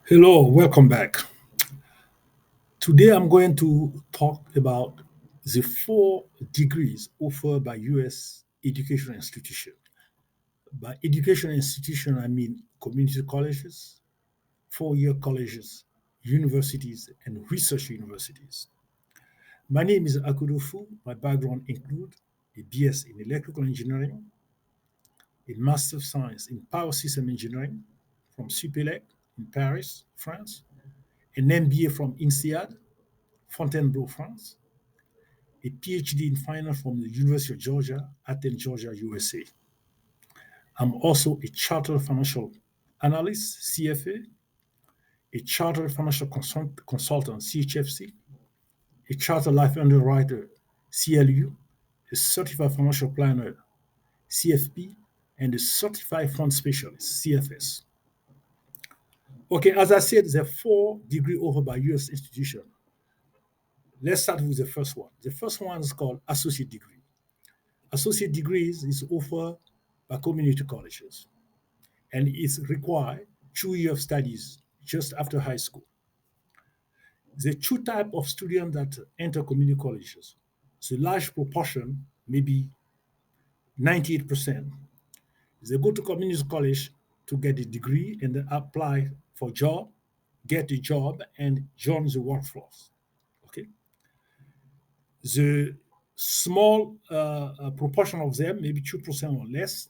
Hello, welcome back. Today I'm going to talk about the 4 degrees offered by US education institution. By education institution, I mean community colleges, 4-year colleges, universities, and research universities. My name is Akudo Fu. My background includes a BS in electrical engineering, a Master of Science in Power System Engineering from Supélec in Paris, France, an MBA from INSEAD, Fontainebleau, France, a PhD in finance from the University of Georgia, Athens, Georgia, USA. I'm also a chartered financial analyst, CFA, a chartered financial consultant, CHFC, a chartered life underwriter, CLU, a certified financial planner, CFP, and a certified fund specialist, CFS. Okay, as I said, the 4 degree offered by US institution. Let's start with the first one. The first one is called associate degree. Associate degrees is offered by community colleges and is required 2 years of studies just after high school. The two type of students that enter community colleges, the large proportion, maybe 98%, they go to community college to get a degree and then apply for job, get a job, and join the workforce. Okay, the small proportion of them, maybe 2% or less,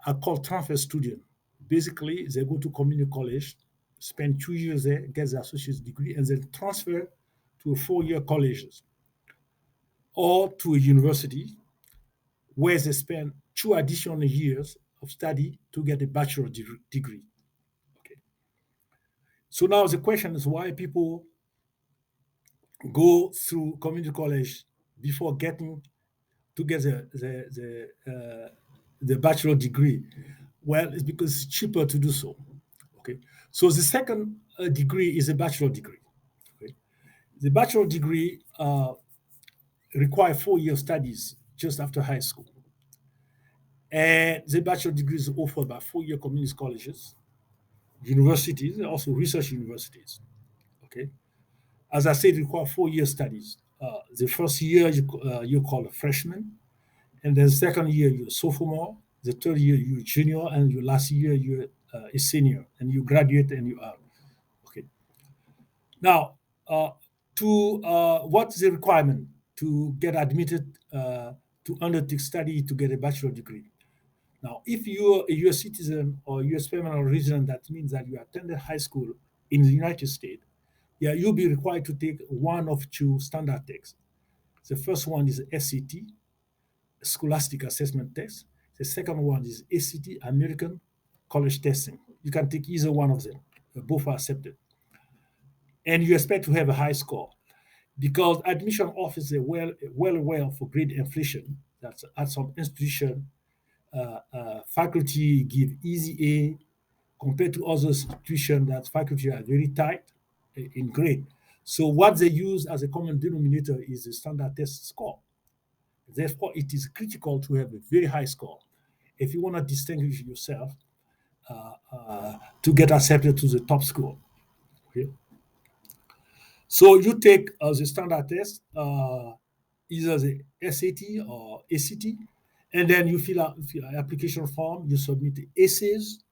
are called transfer student. Basically, they go to community college, spend 2 years there, get their associate's degree, and then transfer to a 4-year colleges or to a university where they spend 2 additional years of study to get a bachelor degree. Okay. So now the question is why people go through community college before getting to get the bachelor degree. Well, it's because it's cheaper to do so. Okay, so the second degree is a bachelor degree. Okay? The bachelor degree require 4 year studies just after high school, and the bachelor degree is offered by 4 year community colleges, universities, and also research universities. Okay, as I said, it require 4 year studies. The first year you call a freshman, and then second year you're a sophomore, the third year you're a junior, and your last year you're a senior, and you graduate and you are okay. Now, to what's the requirement to get admitted to undertake study to get a bachelor degree? Now, if you're a U.S. citizen or U.S. permanent resident, that means that you attended high school in the United States. Yeah, you'll be required to take one of two standard tests. The first one is SAT, Scholastic Assessment Test. The second one is ACT, American College Testing. You can take either one of them. Both are accepted. And you expect to have a high score because admission officers are well aware for grade inflation. That's at some institution, faculty give easy A compared to other institutions that faculty are very tight in grade. So what they use as a common denominator is the standard test score. Therefore, it is critical to have a very high score if you want to distinguish yourself to get accepted to the top school. Okay? So you take the standard test, either the SAT or ACT, and then you fill out application form, you submit the essays.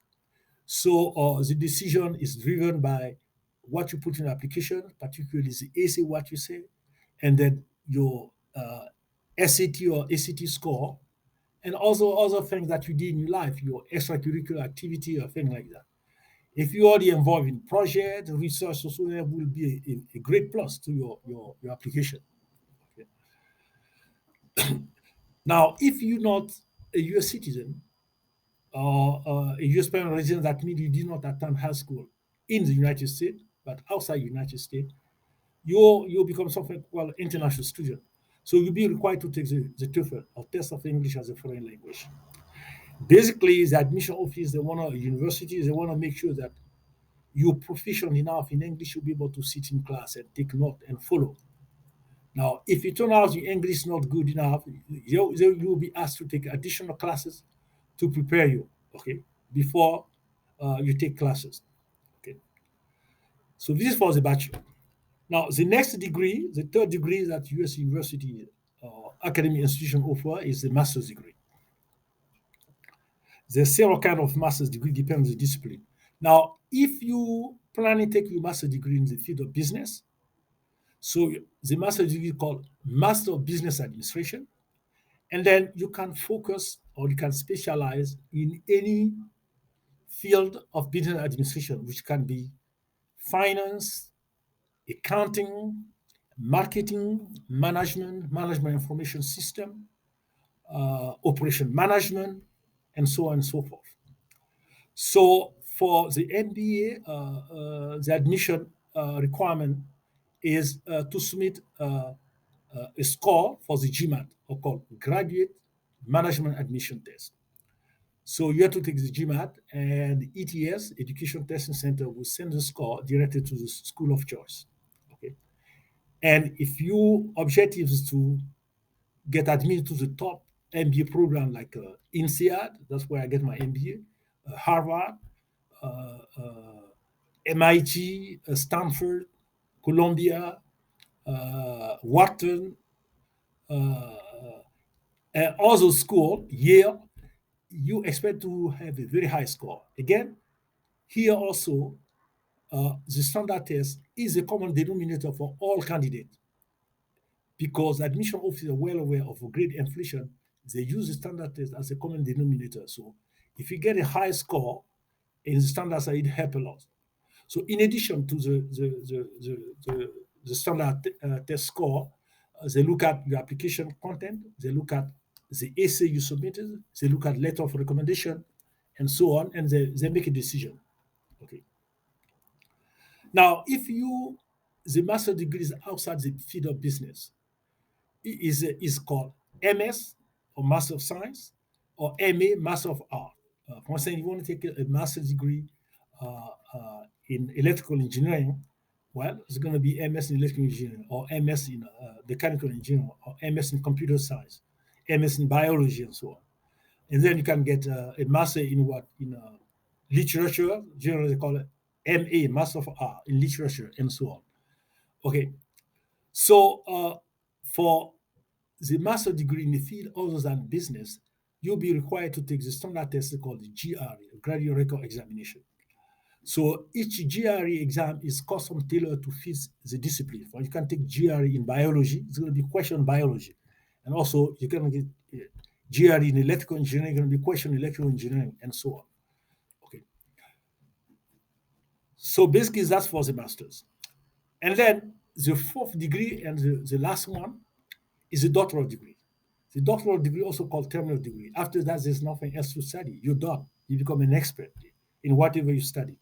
So the decision is driven by what you put in the application, particularly the essay, what you say, and then your SAT or ACT score, and also other things that you did in your life, your extracurricular activity or things like that. If you're already involved in project, research, or so, that will be a great plus to your application. Okay. Now, if you're not a US citizen or a US permanent resident, that means you did not attend high school in the United States, but outside the United States, you'll become something called international student. So you'll be required to take the TOEFL or test of English as a foreign language. Basically, the admission office, they want to universities, they want to make sure that you're proficient enough in English to be able to sit in class and take note and follow. Now, if it turns out your English is not good enough, you will be asked to take additional classes to prepare you, okay, before you take classes. Okay. So this is for the bachelor. Now, the next degree, the third degree that U.S. university academic institution offer is the master's degree. There's several kind of master's degree, depends on the discipline. Now, if you plan to take your master's degree in the field of business, so the master's degree is called Master of Business Administration, and then you can focus or you can specialize in any field of business administration, which can be finance, accounting, marketing, management information system, operation management, and so on and so forth. So for the MBA, the admission requirement is to submit a score for the GMAT, or called Graduate Management Admission Test. So you have to take the GMAT, and ETS, Education Testing Center, will send the score directly to the school of choice. Okay. And if your objective is to get admitted to the top MBA program like INSEAD, that's where I get my MBA, Harvard, uh, uh, MIT, Stanford, Columbia, Wharton, uh, and all those schools, Yale, you expect to have a very high score. Again, here also, the standard test is a common denominator for all candidates because admission officers are well aware of grade inflation. They use the standard test as a common denominator. So if you get a high score in the standard side, it helps a lot. So in addition to the standard test score, they look at your application content, they look at the essay you submitted, they look at letter of recommendation, and so on, and they make a decision. Okay. Now, if you the master degree is outside the field of business, is called MS or Master of Science or MA Master of Art. For instance, you want to take a master's degree in electrical engineering, well, it's going to be MS in electrical engineering or MS in mechanical engineering or MS in computer science, MS in biology, and so on. And then you can get a master in what? In literature, generally they call it MA, Master of Art in literature, and so on. Okay, so for the master degree in the field other than business, you'll be required to take the standard test called the GRE, Graduate Record Examination. So each GRE exam is custom tailored to fit the discipline. For you can take GRE in biology, it's going to be question biology. And also you're going to get GRE in electrical engineering, going to be question electrical engineering, and so on. Okay. So basically that's for the masters. And then the fourth degree and the last one is a doctoral degree. The doctoral degree, also called terminal degree. After that, there's nothing else to study. You're done. You become an expert in whatever you study.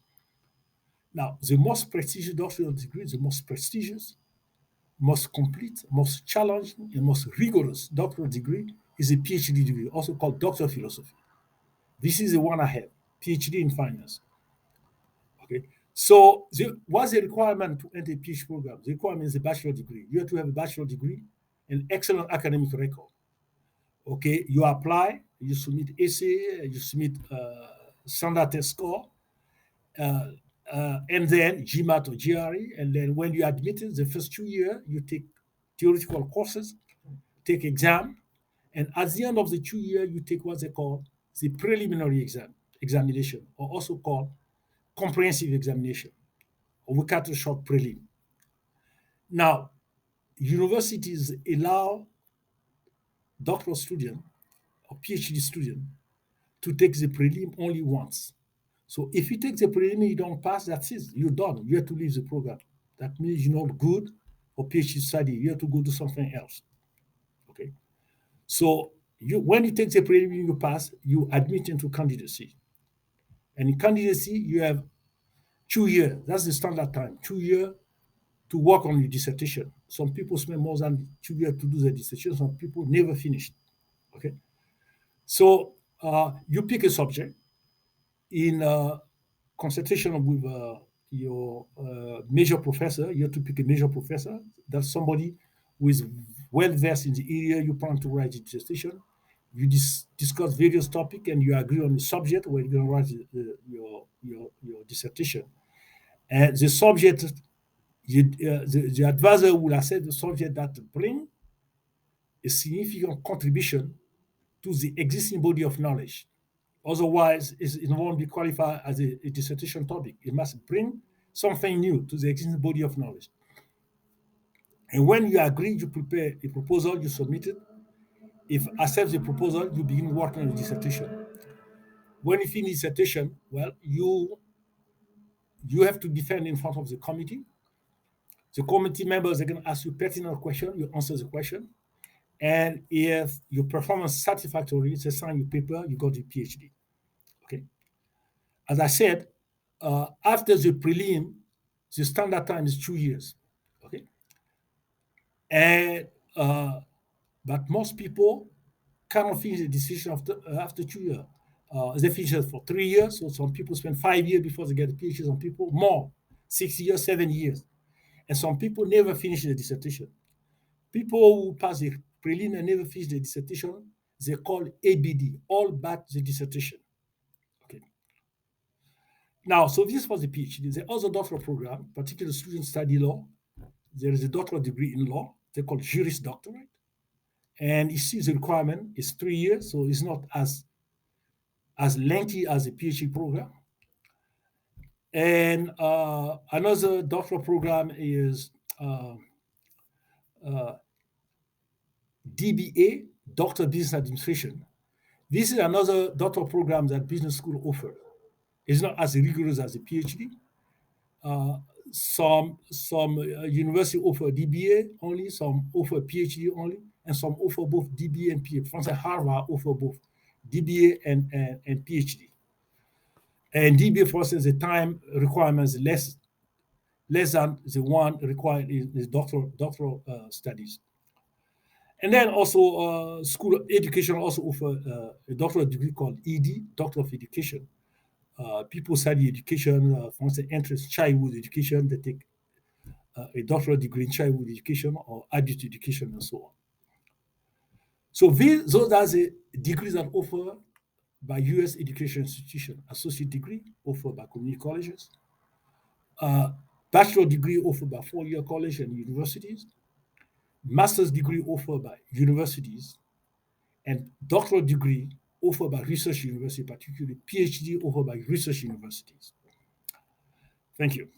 Now, the most prestigious doctoral degree, the most prestigious, most complete, most challenging, and most rigorous doctoral degree is a PhD degree, also called Doctor of Philosophy. This is the one I have, PhD in finance. Okay. So, what's the requirement to enter a PhD program? The requirement is a bachelor degree. You have to have a bachelor degree, an excellent academic record. Okay, you apply, you submit essay, you submit standard test score, uh, and then GMAT or GRE, and then when you admitted the first 2 years, you take theoretical courses, take exam, and at the end of the 2 years, you take what they call the preliminary examination, or also called comprehensive examination, or we cut it short prelim. Now, universities allow doctoral student or PhD student to take the prelim only once. So if you take the prelim, you don't pass, that's it. You're done. You have to leave the program. That means you're not good for PhD study. You have to go do something else. Okay. So when you take the prelim, you pass, you admit into candidacy. And in candidacy, you have 2 years. That's the standard time. 2 years to work on your dissertation. Some people spend more than 2 years to do their dissertation. Some people never finish. Okay. So you pick a subject in consultation with your major professor. You have to pick a major professor. That's somebody who is well versed in the area you plan to write the dissertation. You discuss various topics and you agree on the subject where you're going to write your dissertation. And the subject, the advisor will assess the subject that bring a significant contribution to the existing body of knowledge. Otherwise, it won't be qualified as a dissertation topic. It must bring something new to the existing body of knowledge. And when you agree, you prepare a proposal, you submit it. If accept the proposal, you begin working on the dissertation. When you finish dissertation, well, you have to defend in front of the committee. The committee members are going to ask you pertinent question, you answer the question. And if your performance is satisfactory, it's a sign your paper, you got your PhD. Okay. As I said, after the prelim, the standard time is 2 years. Okay. And but most people cannot finish the decision after 2 years. They finish it for 3 years. So some people spend 5 years before they get a PhD. Some people more, 6 years, 7 years. And some people never finish the dissertation. People who pass the prelim and never finish the dissertation, they call ABD, all but the dissertation. Okay. Now, so this was the PhD. There's also doctoral program, particularly students study law. There is a doctoral degree in law. They call Juris Doctorate. And you see the requirement is 3 years, so it's not as lengthy as a PhD program. And another doctoral program is DBA, Doctor of Business Administration. This is another doctoral program that business school offer. It's not as rigorous as a PhD. Uh, some university offer DBA only, some offer PhD only, and some offer both DBA and PhD. For instance, Harvard offer both DBA and PhD. And DBA, for instance, the time requirements less than the one required in doctoral studies. And then also school of education also offer a doctoral degree called ED, Doctor of Education. People study education, for instance, interest childhood education. They take a doctoral degree in childhood education or adult education and so on. So those are the degrees that offer by U.S. education institution. Associate degree offered by community colleges. Uh, Bachelor degree offered by four-year college and universities. Master's degree offered by universities. And doctoral degree offered by research university, particularly PhD offered by research universities. Thank you.